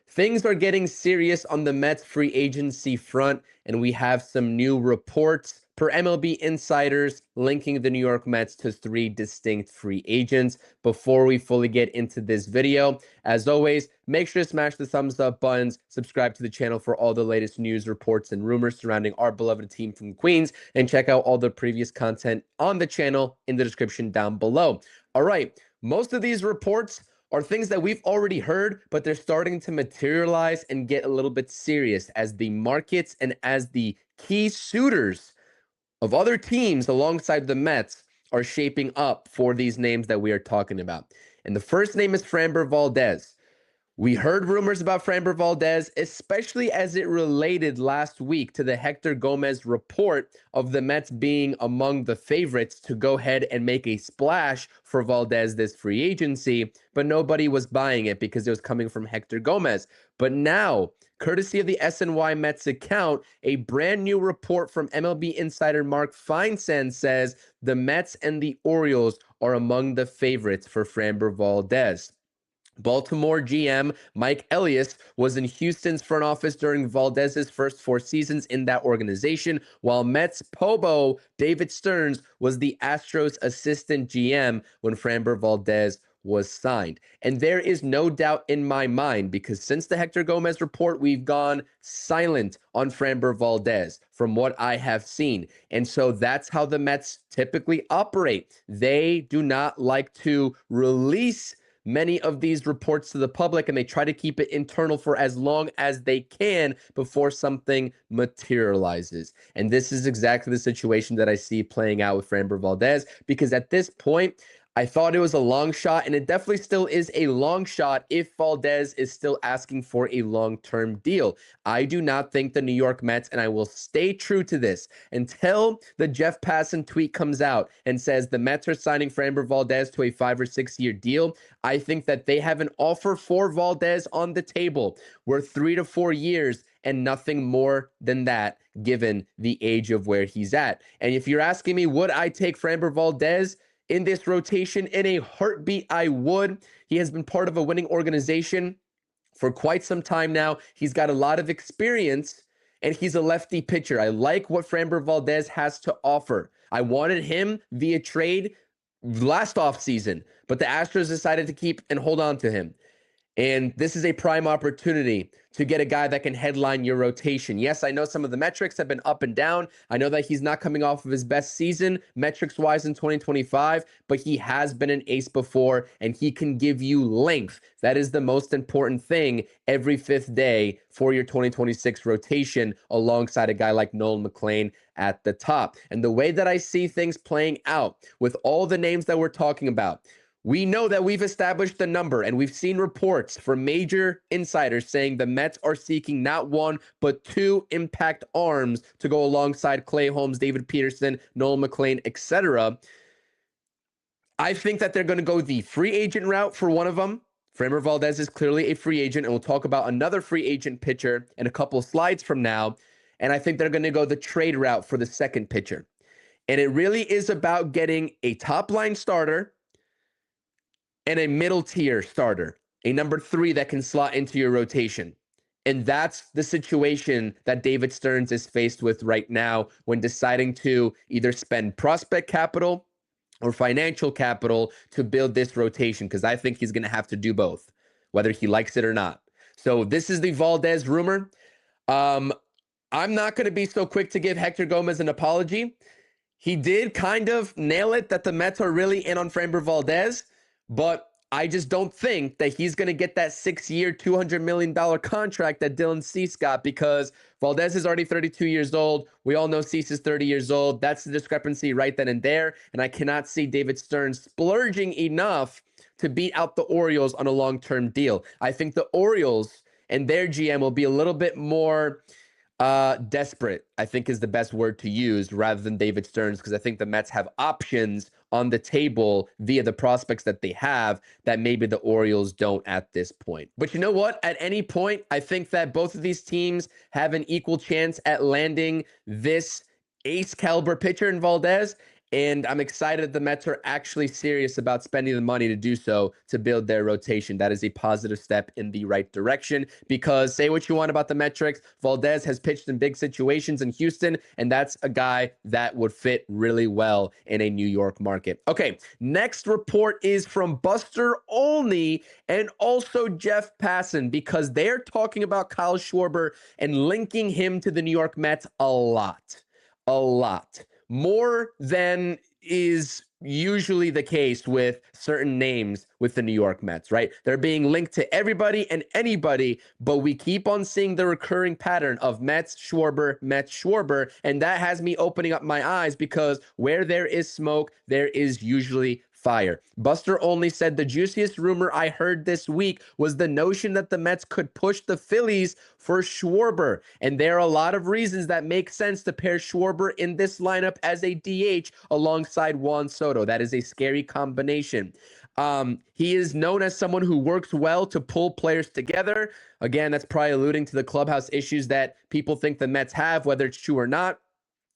things are getting serious on the Mets free agency front, and we have some new reports per MLB insiders linking the New York Mets to three distinct free agents. Before we fully get into this video, as always, make sure to smash the thumbs up buttons, subscribe to the channel for all the latest news, reports, and rumors surrounding our beloved team from Queens, and check out all the previous content on the channel in the description down below. All right, most of these reports are things that we've already heard, but they're starting to materialize and get a little bit serious as the markets and as the key suitors of other teams alongside the Mets are shaping up for these names that we are talking about. And the first name is Framber Valdez. We heard rumors about Framber Valdez, especially as it related last week to the Hector Gomez report of the Mets being among the favorites to go ahead and make a splash for Valdez this free agency, but nobody was buying it because it was coming from Hector Gomez. But now, courtesy of the SNY Mets account, a brand new report from MLB insider Mark Feinsand says the Mets and the Orioles are among the favorites for Framber Valdez. Baltimore GM Mike Elias was in Houston's front office during Valdez's first 4 seasons in that organization, while Mets Pobo David Stearns was the Astros assistant GM when Framber Valdez was signed. And there is no doubt in my mind, because since the Hector Gomez report, we've gone silent on Framber Valdez from what I have seen. And so that's how the Mets typically operate. They do not like to release many of these reports to the public, and they try to keep it internal for as long as they can before something materializes. And this is exactly the situation that I see playing out with Framber Valdez, because at this point, I thought it was a long shot, and it definitely still is a long shot if Valdez is still asking for a long-term deal. I do not think the New York Mets, and I will stay true to this until the Jeff Passan tweet comes out and says the Mets are signing Framber Valdez to a 5 or 6 year deal. I think that they have an offer for Valdez on the table worth 3 to 4 years and nothing more than that, given the age of where he's at. And if you're asking me, would I take Framber Valdez in this rotation? In a heartbeat, I would. He has been part of a winning organization for quite some time now. He's got a lot of experience, and he's a lefty pitcher. I like what Framber Valdez has to offer. I wanted him via trade last offseason, but the Astros decided to keep and hold on to him. And this is a prime opportunity to get a guy that can headline your rotation. Yes, I know some of the metrics have been up and down. I know that he's not coming off of his best season metrics-wise in 2025, but he has been an ace before, and he can give you length. That is the most important thing every 5th day for your 2026 rotation, alongside a guy like Nolan McLean at the top. And the way that I see things playing out with all the names that we're talking about, we know that we've established the number, and we've seen reports from major insiders saying the Mets are seeking not 1, but 2 impact arms to go alongside Clay Holmes, David Peterson, Nolan McLean, etc. I think that they're going to go the free agent route for one of them. Framber Valdez is clearly a free agent, and we'll talk about another free agent pitcher in a couple of slides from now. And I think they're going to go the trade route for the second pitcher. And it really is about getting a top-line starter and a middle tier starter, a number 3 that can slot into your rotation. And that's the situation that David Stearns is faced with right now when deciding to either spend prospect capital or financial capital to build this rotation, because I think he's going to have to do both, whether he likes it or not. So this is the Valdez rumor. I'm not going to be so quick to give Hector Gomez an apology. He did kind of nail it that the Mets are really in on Framber Valdez, but I just don't think that he's going to get that 6-year, $200 million contract that Dylan Cease got, because Valdez is already 32 years old. We all know Cease is 30 years old. That's the discrepancy right then and there. And I cannot see David Stearns splurging enough to beat out the Orioles on a long-term deal. I think the Orioles and their GM will be a little bit more desperate, I think is the best word to use, rather than David Stearns, because I think the Mets have options on the table via the prospects that they have that maybe the Orioles don't at this point. But you know what? At any point, I think that both of these teams have an equal chance at landing this ace caliber pitcher in Valdez. And I'm excited the Mets are actually serious about spending the money to do so to build their rotation. That is a positive step in the right direction because say what you want about the metrics, Valdez has pitched in big situations in Houston, and that's a guy that would fit really well in a New York market. Okay, next report is from Buster Olney and also Jeff Passan because they're talking about Kyle Schwarber and linking him to the New York Mets a lot. A lot. More than is usually the case with certain names with the New York Mets, right? They're being linked to everybody and anybody, but we keep on seeing the recurring pattern of Mets, Schwarber, and that has me opening up my eyes because where there is smoke, there is usually fire. Buster Olney said the juiciest rumor I heard this week was the notion that the Mets could push the Phillies for Schwarber. And there are a lot of reasons that make sense to pair Schwarber in this lineup as a DH alongside Juan Soto. That is a scary combination. He is known as someone who works well to pull players together. Again, that's probably alluding to the clubhouse issues that people think the Mets have, whether it's true or not.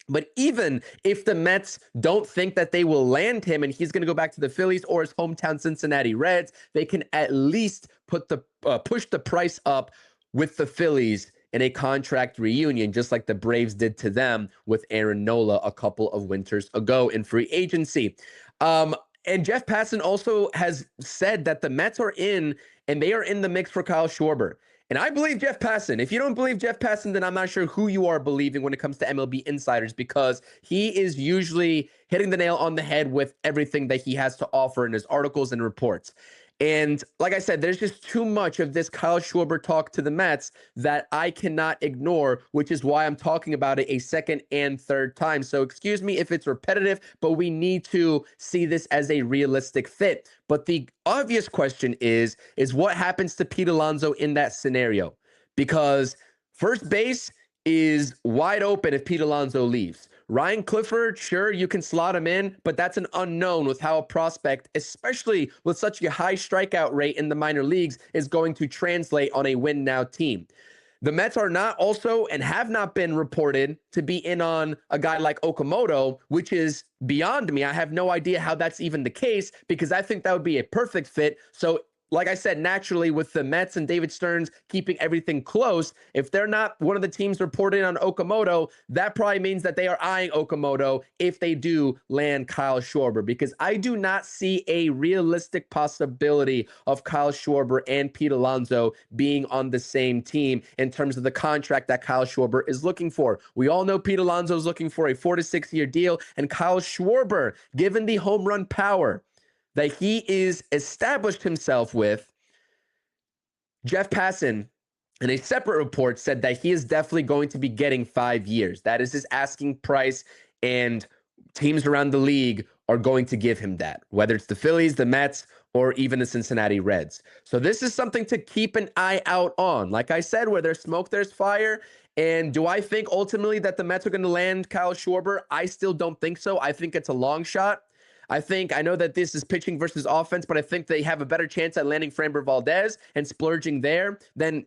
But even if the Mets don't think that they will land him and he's going to go back to the Phillies or his hometown Cincinnati Reds, they can at least push the price up with the Phillies in a contract reunion, just like the Braves did to them with Aaron Nola a couple of winters ago in free agency. And Jeff Passan also has said that the Mets are in, and they are in the mix for Kyle Schwarber. And I believe Jeff Passan. If you don't believe Jeff Passan, then I'm not sure who you are believing when it comes to MLB insiders because he is usually hitting the nail on the head with everything that he has to offer in his articles and reports. And like I said, there's just too much of this Kyle Schwarber talk to the Mets that I cannot ignore, which is why I'm talking about it a second and third time. So excuse me if it's repetitive, but we need to see this as a realistic fit. But the obvious question is what happens to Pete Alonso in that scenario? Because first base is wide open if Pete Alonso leaves. Ryan Clifford, sure, you can slot him in, but that's an unknown with how a prospect, especially with such a high strikeout rate in the minor leagues, is going to translate on a win-now team. The Mets are not also and have not been reported to be in on a guy like Okamoto, which is beyond me. I have no idea how that's even the case because I think that would be a perfect fit. So like I said, naturally, with the Mets and David Stearns keeping everything close, if they're not one of the teams reporting on Okamoto, that probably means that they are eyeing Okamoto if they do land Kyle Schwarber, because I do not see a realistic possibility of Kyle Schwarber and Pete Alonso being on the same team in terms of the contract that Kyle Schwarber is looking for. We all know Pete Alonso is looking for a 4 to 6 year deal, and Kyle Schwarber, given the home run power that he is established himself with, Jeff Passan, in a separate report, said that he is definitely going to be getting 5 years. That is his asking price, and teams around the league are going to give him that, whether it's the Phillies, the Mets, or even the Cincinnati Reds. So this is something to keep an eye out on. Like I said, where there's smoke, there's fire. And do I think ultimately that the Mets are going to land Kyle Schwarber? I still don't think so. I think it's a long shot. I know that this is pitching versus offense, but I think they have a better chance at landing Framber Valdez and splurging there than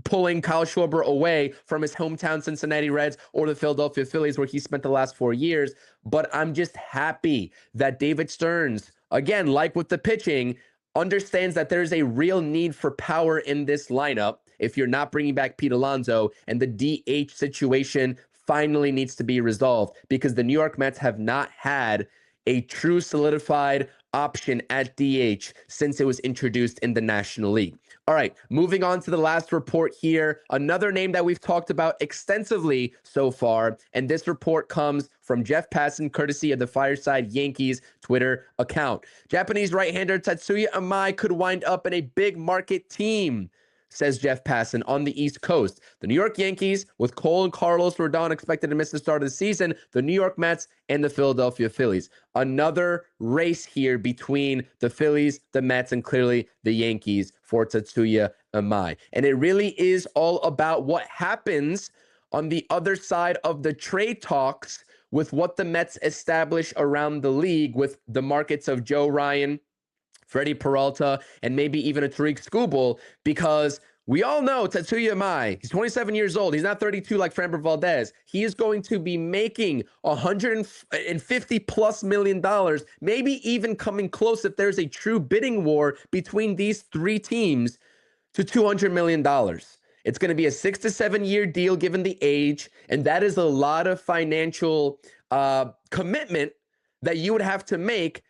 pulling Kyle Schwarber away from his hometown Cincinnati Reds or the Philadelphia Phillies, where he spent the last 4 years. But I'm just happy that David Stearns, again, like with the pitching, understands that there's a real need for power in this lineup if you're not bringing back Pete Alonso, and the DH situation finally needs to be resolved because the New York Mets have not had a true solidified option at DH since it was introduced in the National League. All right, moving on to the last report here. Another name that we've talked about extensively so far, and this report comes from Jeff Passan, courtesy of the Fireside Yankees Twitter account. Japanese right-hander Tatsuya Imai could wind up in a big market team, says Jeff Passan, on the East Coast. The New York Yankees, with Cole and Carlos Rodon expected to miss the start of the season, the New York Mets, and the Philadelphia Phillies. Another race here between the Phillies, the Mets, and clearly the Yankees for Tatsuya Imai. And it really is all about what happens on the other side of the trade talks with what the Mets establish around the league with the markets of Joe Ryan, Freddie Peralta, and maybe even a Tariq Skubal, because We all know Tatsuya Imai. He's 27 years old. He's not 32 like Framber Valdez. He is going to be making $150+ million, maybe even coming close if there's a true bidding war between these three teams to $200 million. It's going to be a 6 to 7 year deal given the age, and that is a lot of financial commitment that you would have to make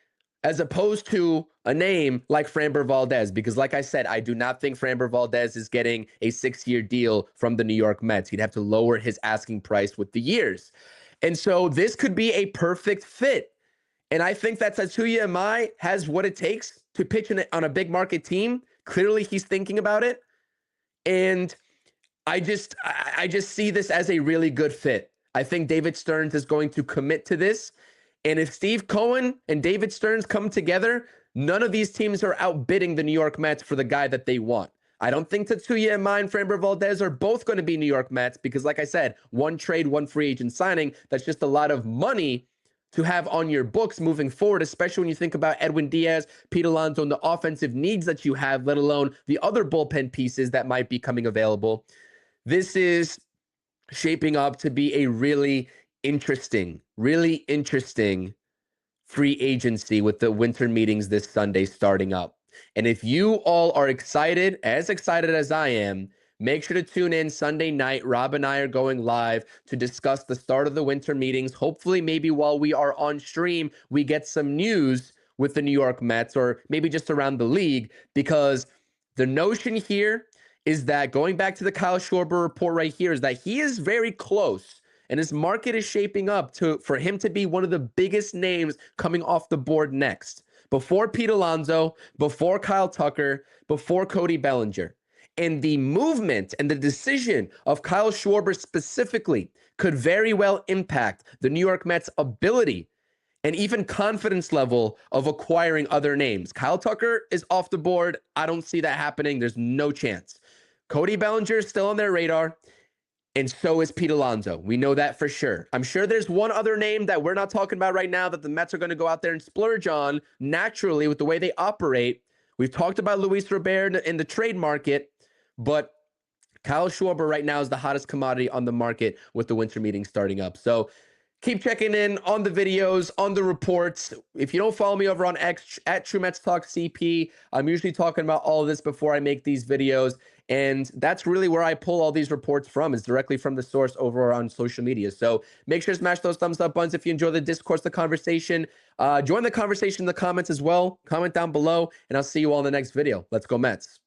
as opposed to a name like Framber Valdez. Because like I said, I do not think Framber Valdez is getting a 6-year deal from the New York Mets. He'd have to lower his asking price with the years. And so this could be a perfect fit. And I think that Tatsuya Imai has what it takes to pitch on a big market team. Clearly, he's thinking about it. And I just see this as a really good fit. I think David Stearns is going to commit to this. And if Steve Cohen and David Stearns come together, none of these teams are outbidding the New York Mets for the guy that they want. I don't think Tatsuya Imai and Framber Valdez are both going to be New York Mets because, like I said, one trade, one free agent signing, that's just a lot of money to have on your books moving forward, especially when you think about Edwin Diaz, Pete Alonso, and the offensive needs that you have, let alone the other bullpen pieces that might be coming available. This is shaping up to be a really interesting free agency with the winter meetings this Sunday starting up. And if you all are excited as I am, make sure to tune in Sunday night. Rob and I are going live to discuss the start of the winter meetings. Hopefully, maybe while we are on stream, we get some news with the New York Mets or maybe just around the league, because the notion here is that, going back to the Kyle Schwarber report right here, is that he is very close and his market is shaping up for him to be one of the biggest names coming off the board next. Before Pete Alonso, before Kyle Tucker, before Cody Bellinger. And the movement and the decision of Kyle Schwarber specifically could very well impact the New York Mets' ability and even confidence level of acquiring other names. Kyle Tucker is off the board. I don't see that happening. There's no chance. Cody Bellinger is still on their radar. And so is Pete Alonso. We know that for sure. I'm sure there's one other name that we're not talking about right now that the Mets are going to go out there and splurge on naturally with the way they operate. We've talked about Luis Robert in the trade market, but Kyle Schwarber right now is the hottest commodity on the market with the winter meeting starting up. So keep checking in on the videos, on the reports. If you don't follow me over on X at True Mets Talk CP, I'm usually talking about all of this before I make these videos. And that's really where I pull all these reports from, is directly from the source over on social media. So make sure to smash those thumbs up buttons if you enjoy the discourse, the conversation. Join the conversation in the comments as well. Comment down below, and I'll see you all in the next video. Let's go Mets.